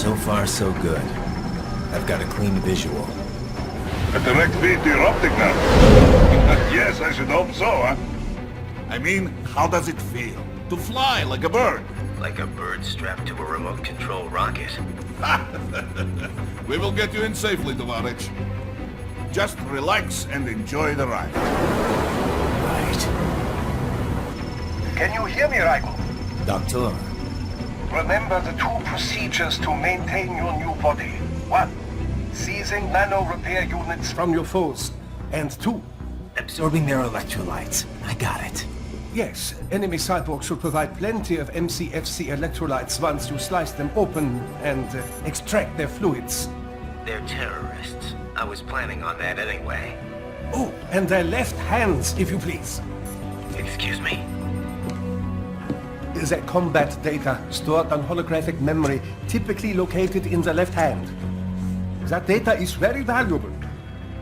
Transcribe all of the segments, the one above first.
So far, so good. I've got a clean visual. A direct feed to your optic nerve. Yes, I should hope so, huh? I mean, how does it feel? To fly like a bird? Like a bird strapped to a remote control rocket. We will get you in safely, Tovarich. Just relax and enjoy the ride. Right. Can you hear me, Raiko? Doctor. Remember the two procedures to maintain your new body. 1. Seizing nano-repair units from your foes. And 2. Absorbing their electrolytes. I got it. Yes, enemy cyborgs should provide plenty of MCFC electrolytes once you slice them open and extract their fluids. They're terrorists. I was planning on that anyway. Oh, and their left hands, if you please. Excuse me? The combat data stored on holographic memory, typically located in the left hand. That data is very valuable.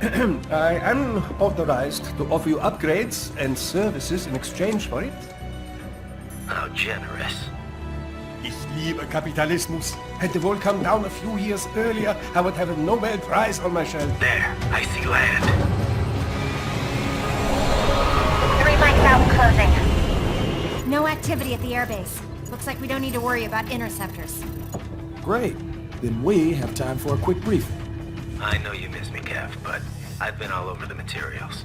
I am authorized to offer you upgrades and services in exchange for it. How generous. Ich liebe Kapitalismus. Had the wall come down a few years earlier, I would have a Nobel Prize on my shelf. There, I see land. 3 mics out and closing. No activity at the airbase. Looks like we don't need to worry about interceptors. Great. Then we have time for a quick briefing. I know you miss me, Kev, but I've been all over the materials.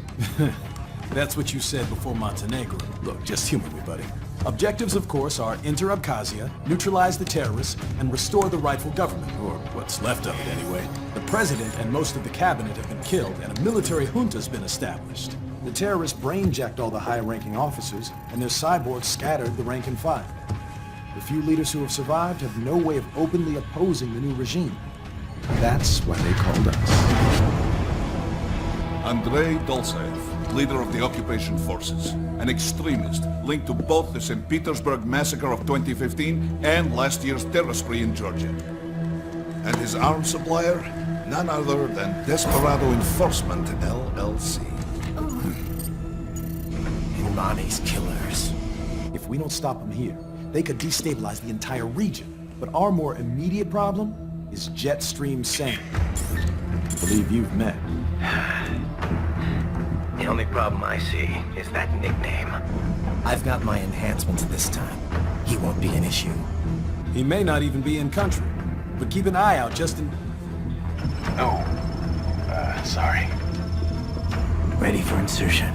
That's what you said before Montenegro. Look, just humor me, buddy. Objectives, of course, are enter Abkhazia, neutralize the terrorists, and restore the rightful government, or what's left of it anyway. The president and most of the cabinet have been killed, and a military junta's been established. The terrorists brain-jacked all the high-ranking officers, and their cyborgs scattered the rank and file. The few leaders who have survived have no way of openly opposing the new regime. That's why they called us. Andrei Dolzaev, leader of the occupation forces, an extremist linked to both the St. Petersburg massacre of 2015 and last year's terror spree in Georgia. And his arms supplier, none other than Desperado Enforcement, LLC. Irani's killers. If we don't stop them here, they could destabilize the entire region. But our more immediate problem is Jetstream Sam. I believe you've met. The only problem I see is that nickname. I've got my enhancements this time. He won't be an issue. He may not even be in country, but keep an eye out just in... Oh, sorry. Ready for insertion.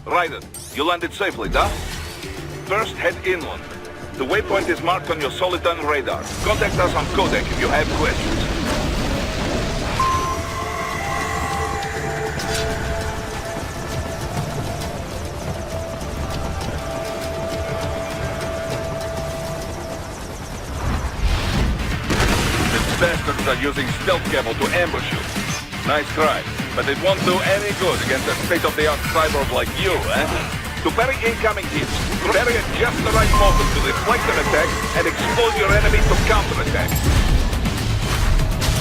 Raiden, you landed safely, duh? First, head inland. The waypoint is marked on your Soliton radar. Contact us on codec if you have questions. These bastards are using stealth camo to ambush you. Nice try, but it won't do any good against a state-of-the-art cyborg like you, eh? To parry incoming hits, parry at just the right moment to deflect an attack and expose your enemy to counterattack.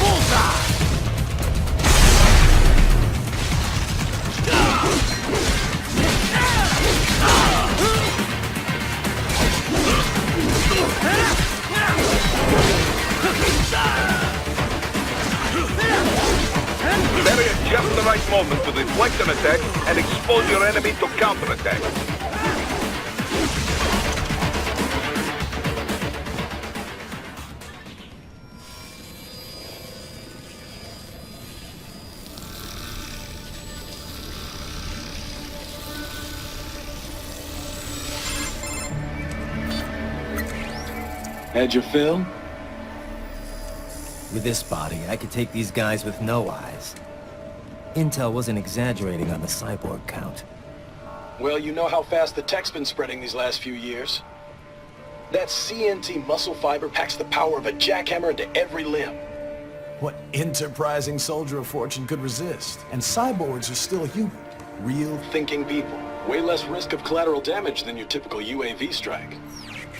Bullseye! Parry at just the right moment to deflect an attack and expose your enemy to counterattack. Had your fill? With this body, I could take these guys with no eyes. Intel wasn't exaggerating on the cyborg count. Well, you know how fast the tech's been spreading these last few years. That CNT muscle fiber packs the power of a jackhammer into every limb. What enterprising soldier of fortune could resist? And cyborgs are still human. Real. Thinking people. Way less risk of collateral damage than your typical UAV strike.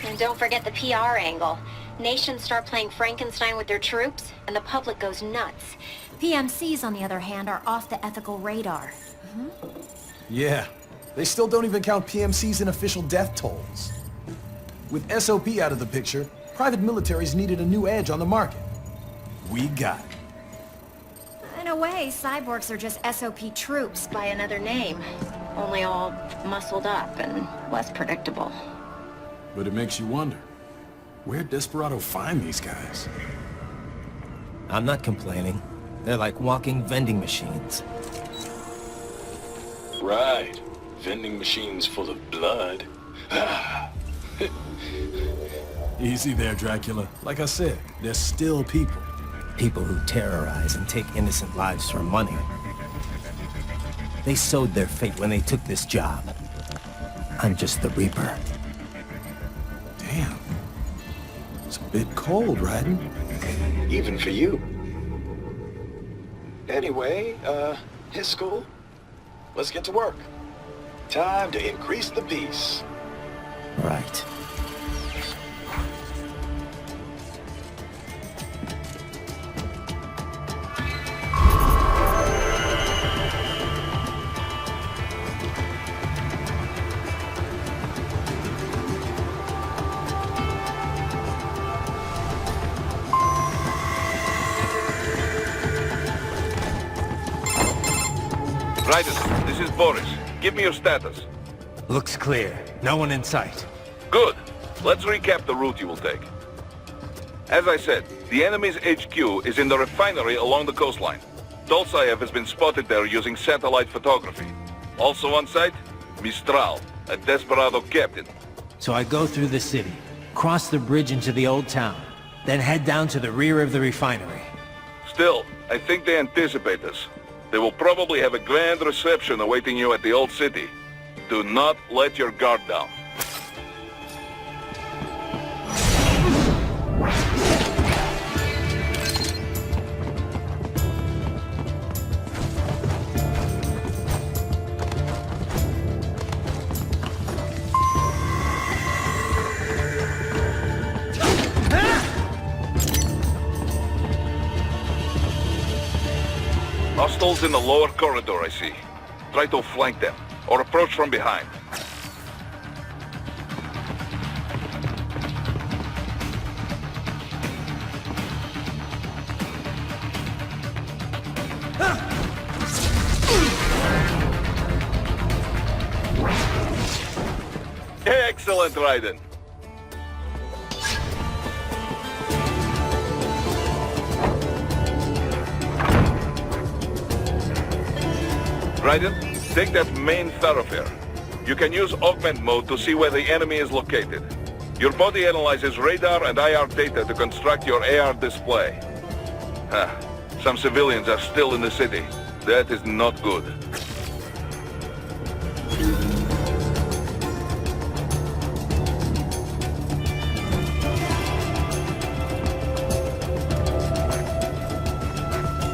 And don't forget the PR angle. Nations start playing Frankenstein with their troops, and the public goes nuts. PMCs, on the other hand, are off the ethical radar. Yeah. They still don't even count PMCs in official death tolls. With SOP out of the picture, private militaries needed a new edge on the market. We got it. In a way, cyborgs are just SOP troops by another name. Only all muscled up and less predictable. But it makes you wonder, where'd Desperado find these guys? I'm not complaining. They're like walking vending machines. Right. Vending machines full of blood. Easy there, Dracula. Like I said, they're still people. People who terrorize and take innocent lives for money. They sowed their fate when they took this job. I'm just the Reaper. Damn. It's a bit cold, Raiden. Even for you. Anyway, his school? Let's get to work. Time to increase the peace. Right. Raiden, this is Boris. Give me your status. Looks clear. No one in sight. Good. Let's recap the route you will take. As I said, the enemy's HQ is in the refinery along the coastline. Dolzaev has been spotted there using satellite photography. Also on site, Mistral, a Desperado captain. So I go through the city, cross the bridge into the old town, then head down to the rear of the refinery. Still, I think they anticipate us. They will probably have a grand reception awaiting you at the old city. Do not let your guard down. Hostiles in the lower corridor, I see. Try to flank them, or approach from behind. Excellent, Raiden. Raiden, take that main thoroughfare. You can use augment mode to see where the enemy is located. Your body analyzes radar and IR data to construct your AR display. Some civilians are still in the city. That is not good.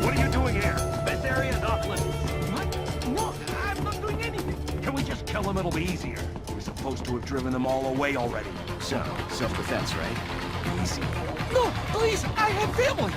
What are you doing here? This area is off limits. What? No, I'm not doing anything. Can we just kill them? It'll be easier. We're supposed to have driven them all away already. So, self-defense, right? Easy. No, please, I have family.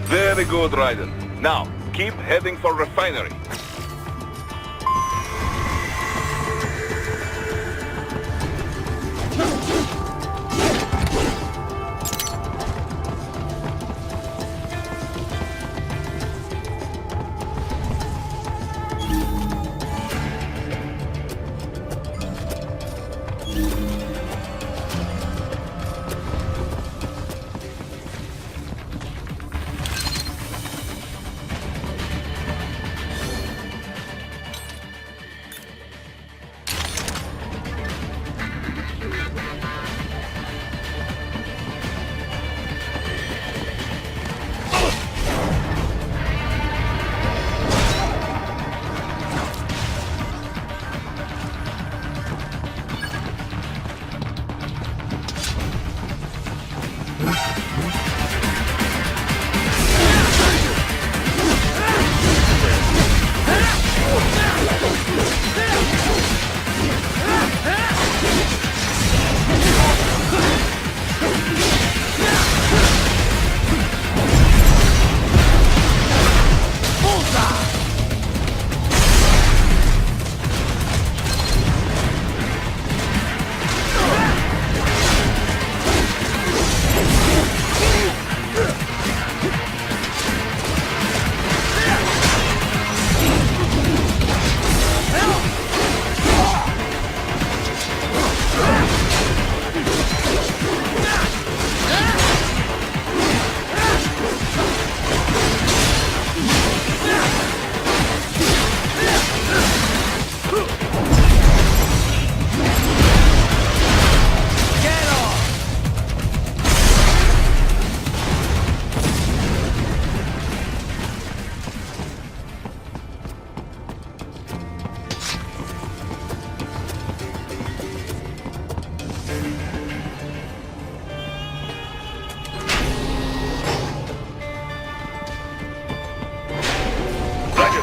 Very good, Raiden. Now, keep heading for refinery.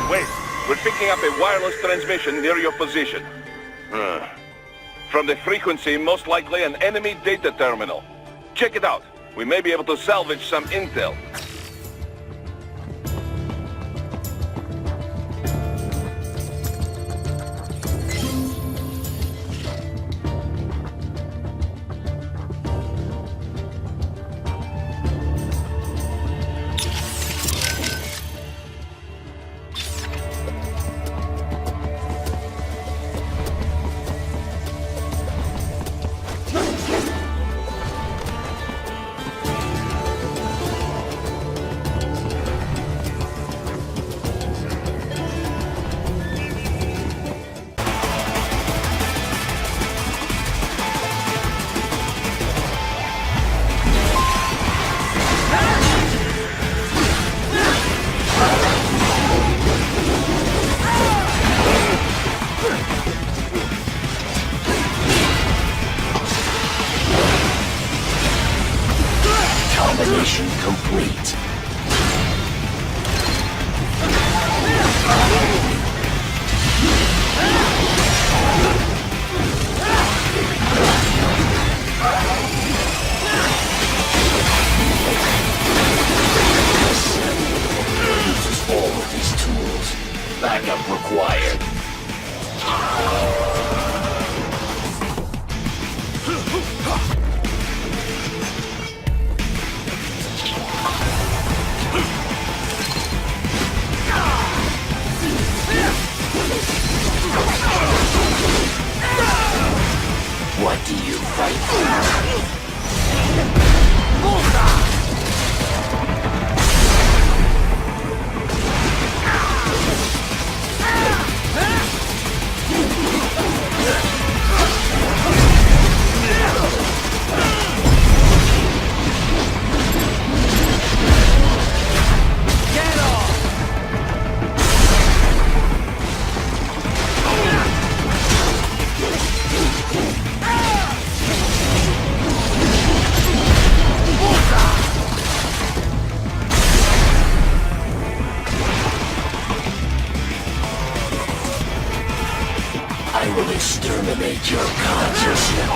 Wait, we're picking up a wireless transmission near your position. From the frequency, most likely an enemy data terminal. Check it out. We may be able to salvage some intel. Mission complete. Uses all of these tools. Backup required. What do you fight for? I will exterminate your consciousness.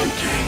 hunting.